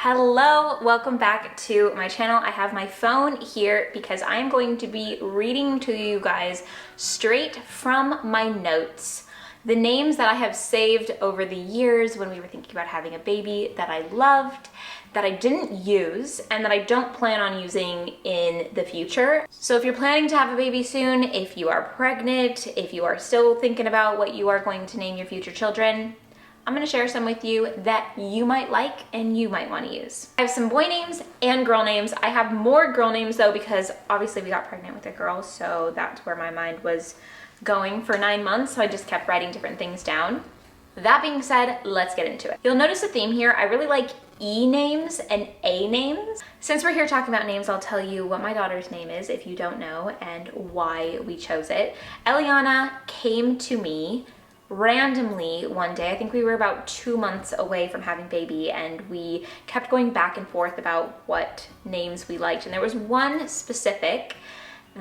Hello, welcome back to my channel. I have my phone here because I'm going to be reading to you guys straight from my notes the names that I have saved over the years when we were thinking about having a baby that I loved, that I didn't use, and that I don't plan on using in the future. So if you're planning to have a baby soon, if you are pregnant, if you are still thinking about what you are going to name your future children, I'm gonna share some with you that you might like and you might wanna use. I have some boy names and girl names. I have more girl names though because obviously we got pregnant with a girl, so that's where my mind was going for 9 months, so I just kept writing different things down. That being said, let's get into it. You'll notice a theme here. I really like E names and A names. Since we're here talking about names, I'll tell you what my daughter's name is if you don't know and why we chose it. Eliana came to me randomly one day. I think we were about 2 months away from having baby, and we kept going back and forth about what names we liked. And there was one specific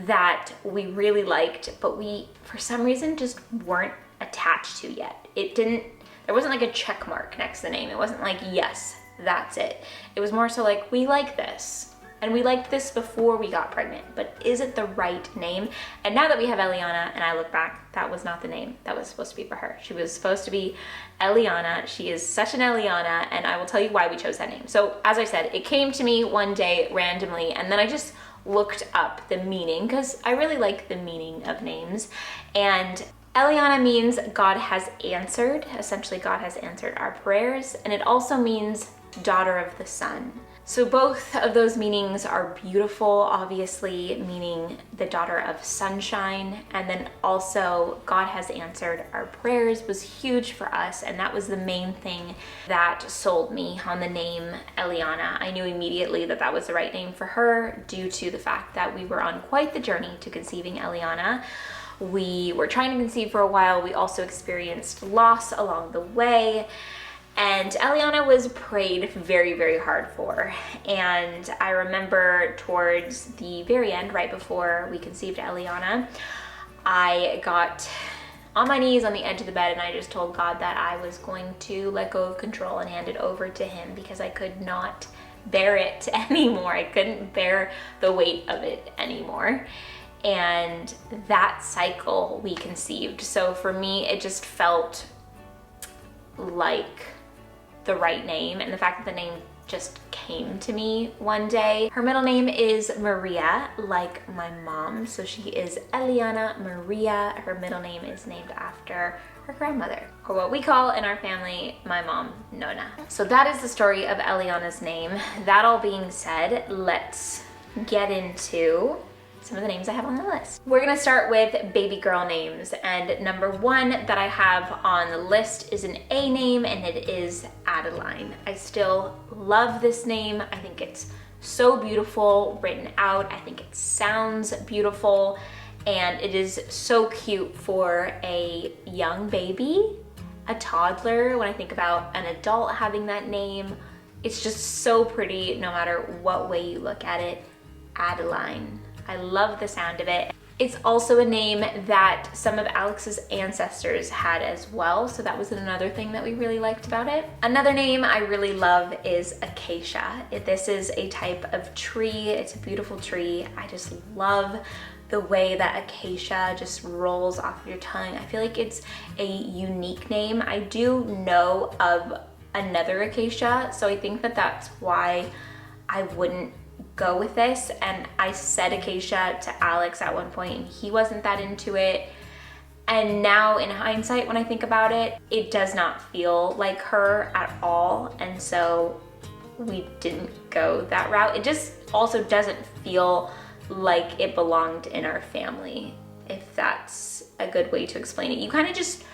that we really liked, but we, for some reason, just weren't attached to yet. There wasn't like a check mark next to the name. It wasn't like, yes, that's it. It was more so like, we like this. And we liked this before we got pregnant, but is it the right name? And now that we have Eliana, and I look back, that was not the name that was supposed to be for her. She was supposed to be Eliana. She is such an Eliana, and I will tell you why we chose that name. So as I said, it came to me one day randomly, and then I just looked up the meaning because I really like the meaning of names. And Eliana means God has answered. Essentially, God has answered our prayers, and it also means daughter of the sun. So both of those meanings are beautiful, obviously meaning the daughter of sunshine, and then also God has answered our prayers was huge for us, and that was the main thing that sold me on the name Eliana. I knew immediately that that was the right name for her due to the fact that we were on quite the journey to conceiving Eliana. We were trying to conceive for a while. We also experienced loss along the way. And Eliana was prayed very, very hard for. And I remember towards the very end, right before we conceived Eliana, I got on my knees on the edge of the bed and I just told God that I was going to let go of control and hand it over to him because I could not bear it anymore. I couldn't bear the weight of it anymore. And that cycle we conceived. So for me, it just felt like the right name, and the fact that the name just came to me one day. Her middle name is Maria, like my mom, so she is Eliana Maria. Her middle name is named after her grandmother, or what we call in our family, my mom, Nona. So that is the story of Eliana's name. That all being said, let's get into some of the names I have on the list. We're gonna start with baby girl names, and number one that I have on the list is an A name, and it is Adeline. I still love this name. I think it's so beautiful written out. I think it sounds beautiful, and it is so cute for a young baby, a toddler. When I think about an adult having that name, it's just so pretty no matter what way you look at it. Adeline. I love the sound of it. It's also a name that some of Alex's ancestors had as well, so that was another thing that we really liked about it. Another name I really love is Acacia. This is a type of tree. It's a beautiful tree. I just love the way that Acacia just rolls off your tongue. I feel like it's a unique name. I do know of another Acacia, so I think that that's why I wouldn't go with this. And I said Acacia to Alex at one point and he wasn't that into it. And now in hindsight, when I think about it, it does not feel like her at all. And so we didn't go that route. It just also doesn't feel like it belonged in our family, if that's a good way to explain it. You kind of just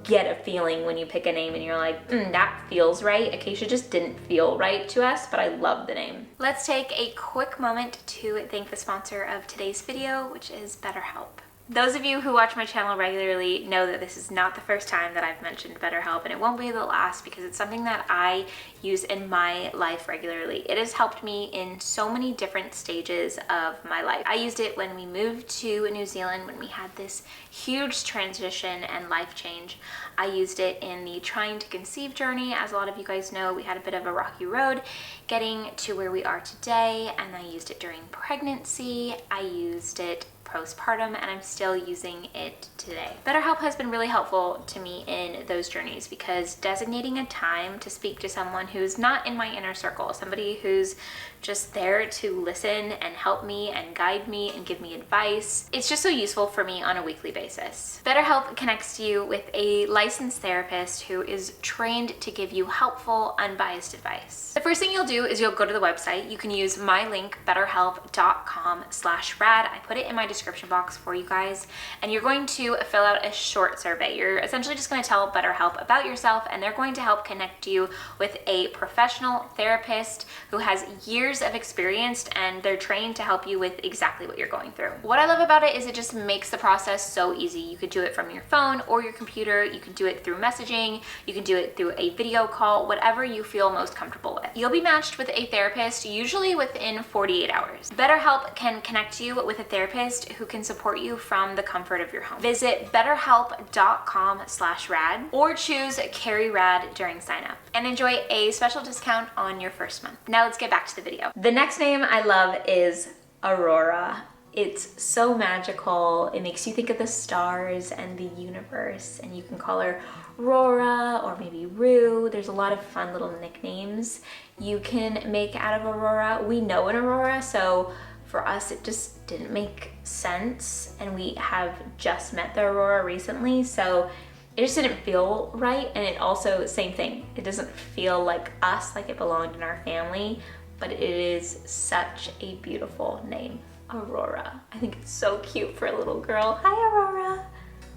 get a feeling when you pick a name and you're like, that feels right. Acacia just didn't feel right to us, but I love the name. Let's take a quick moment to thank the sponsor of today's video, which is BetterHelp. Those of you who watch my channel regularly know that this is not the first time that I've mentioned BetterHelp, and it won't be the last because it's something that I use in my life regularly. It has helped me in so many different stages of my life. I used it when we moved to New Zealand, when we had this huge transition and life change. I used it in the trying to conceive journey. As a lot of you guys know, we had a bit of a rocky road getting to where we are today, and I used it during pregnancy. I used it postpartum, and I'm still using it today. BetterHelp has been really helpful to me in those journeys because designating a time to speak to someone who's not in my inner circle, somebody who's just there to listen and help me and guide me and give me advice, it's just so useful for me on a weekly basis. BetterHelp connects you with a licensed therapist who is trained to give you helpful, unbiased advice. The first thing you'll do is you'll go to the website. You can use my link, betterhelp.com/rad. I put it in my description box for you guys, and you're going to fill out a short survey. You're essentially just going to tell BetterHelp about yourself, and they're going to help connect you with a professional therapist who has years of experience, and they're trained to help you with exactly what you're going through. What I love about it is it just makes the process so easy. You could do it from your phone or your computer. You can do it through messaging. You can do it through a video call, whatever you feel most comfortable with. You'll be matched with a therapist usually within 48 hours. BetterHelp can connect you with a therapist who can support you from the comfort of your home. Visit betterhelp.com/rad or choose Carry Rad during sign up and enjoy a special discount on your first month. Now let's get back to the video. The next name I love is Aurora. It's so magical. It makes you think of the stars and the universe, and you can call her Aurora or maybe Rue. There's a lot of fun little nicknames you can make out of Aurora. We know an Aurora, so for us it just didn't make sense, and we have just met the Aurora recently, so it just didn't feel right. And it also, same thing, it doesn't feel like us, like it belonged in our family, but it is such a beautiful name, Aurora. I think it's so cute for a little girl. Hi, Aurora.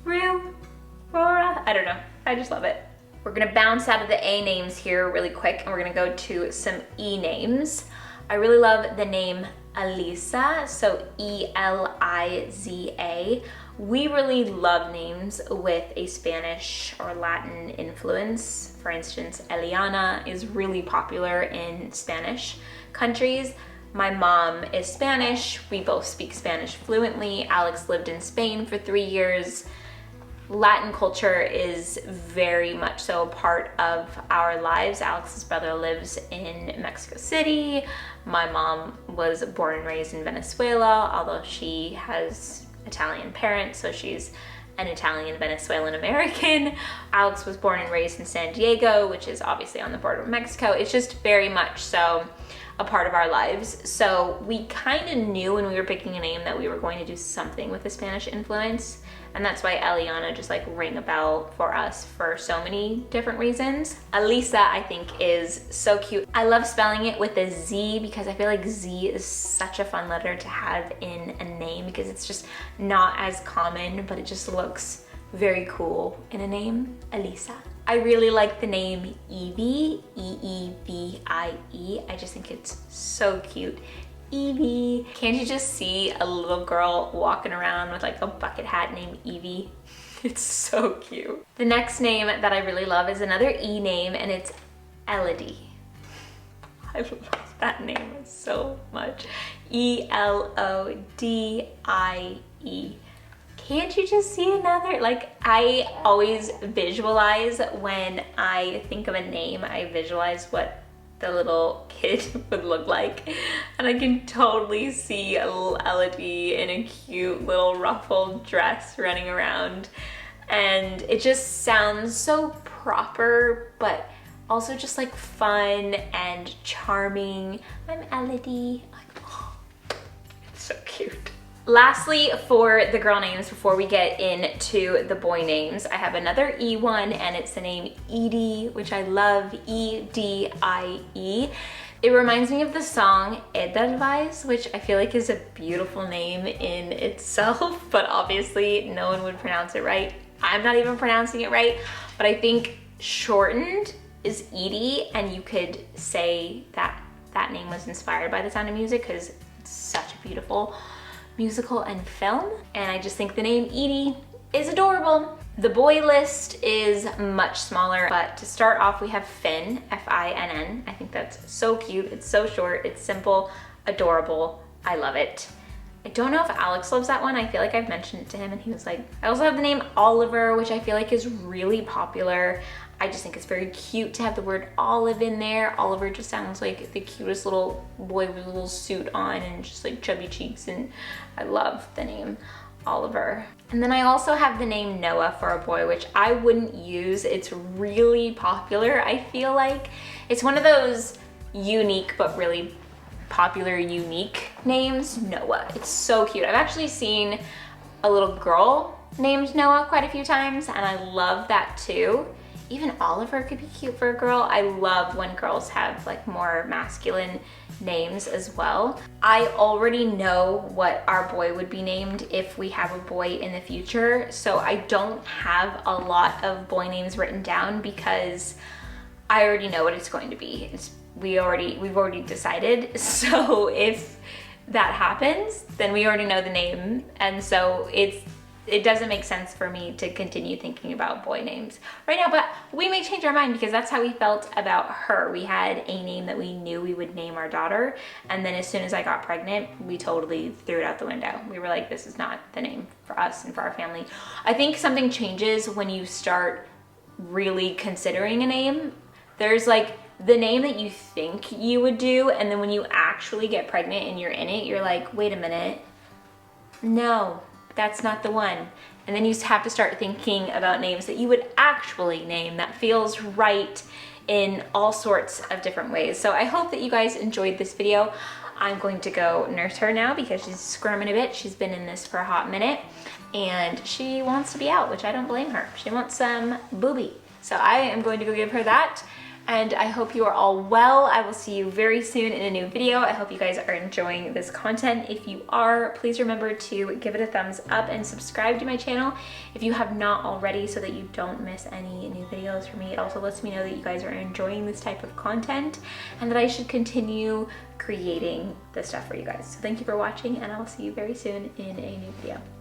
Rue, Aurora. I don't know, I just love it. We're gonna bounce out of the A names here really quick, and we're gonna go to some E names. I really love the name Eliza, so E-L-I-Z-A. We really love names with a Spanish or Latin influence. For instance, Eliana is really popular in Spanish countries. My mom is Spanish. We both speak Spanish fluently. Alex lived in Spain for 3 years. Latin culture is very much so a part of our lives. Alex's brother lives in Mexico City. My mom was born and raised in Venezuela, although she has Italian parents, so she's an Italian Venezuelan American. Alex was born and raised in San Diego, which is obviously on the border of Mexico. It's just very much so a part of our lives. So we kind of knew when we were picking a name that we were going to do something with the Spanish influence. And that's why Eliana just like rang a bell for us for so many different reasons. Eliza, I think, is so cute. I love spelling it with a Z because I feel like Z is such a fun letter to have in a name because it's just not as common, but it just looks very cool in a name, Eliza. I really like the name Evie, E-E-V-I-E. I just think it's so cute. Evie. Can't you just see a little girl walking around with like a bucket hat named Evie? It's so cute. The next name that I really love is another E name, and it's Elodie. I love that name so much. E-L-O-D-I-E. Can't you just see another? Like, I always visualize when I think of a name, I visualize what the little kid would look like, and I can totally see a little Elodie in a cute little ruffled dress running around, and it just sounds so proper but also just like fun and charming. I'm Elodie. Like, oh, it's so cute. Lastly, for the girl names, before we get into the boy names, I have another E one, and it's the name Edie, which I love, E-D-I-E. It reminds me of the song Edelweiss, which I feel like is a beautiful name in itself, but obviously no one would pronounce it right. I'm not even pronouncing it right, but I think shortened is Edie, and you could say that that name was inspired by The Sound of Music because it's such a beautiful musical and film, and I just think the name Edie is adorable. The boy list is much smaller, but to start off we have Finn, F-I-N-N. I think that's so cute. It's so short, it's simple, adorable. I love it. I don't know if Alex loves that one. I feel like I've mentioned it to him and he was like, I also have the name Oliver, which I feel like is really popular. I just think it's very cute to have the word olive in there. Oliver just sounds like the cutest little boy with a little suit on and just like chubby cheeks, and I love the name Oliver. And then I also have the name Noah for a boy, which I wouldn't use. It's really popular, I feel like. It's one of those unique but really popular, unique names, Noah. It's so cute. I've actually seen a little girl named Noah quite a few times, and I love that too. Even Oliver could be cute for a girl. I love when girls have like more masculine names as well. I already know what our boy would be named if we have a boy in the future, so I don't have a lot of boy names written down because I already know what it's going to be. We've already decided. So if that happens, then we already know the name, and so it doesn't make sense for me to continue thinking about boy names right now, but we may change our mind because that's how we felt about her. We had a name that we knew we would name our daughter, and then as soon as I got pregnant, we totally threw it out the window. We were like, this is not the name for us and for our family. I think something changes when you start really considering a name. There's like the name that you think you would do, and then when you actually get pregnant and you're in it, you're like, wait a minute, no, that's not the one. And then you have to start thinking about names that you would actually name that feels right in all sorts of different ways. So I hope that you guys enjoyed this video. I'm going to go nurse her now because she's squirming a bit. She's been in this for a hot minute and she wants to be out, which I don't blame her. She wants some booby. So I am going to go give her that. And I hope you are all well. I will see you very soon in a new video. I hope you guys are enjoying this content. If you are, please remember to give it a thumbs up and subscribe to my channel if you have not already, so that you don't miss any new videos from me. It also lets me know that you guys are enjoying this type of content and that I should continue creating this stuff for you guys. So thank you for watching, and I will see you very soon in a new video.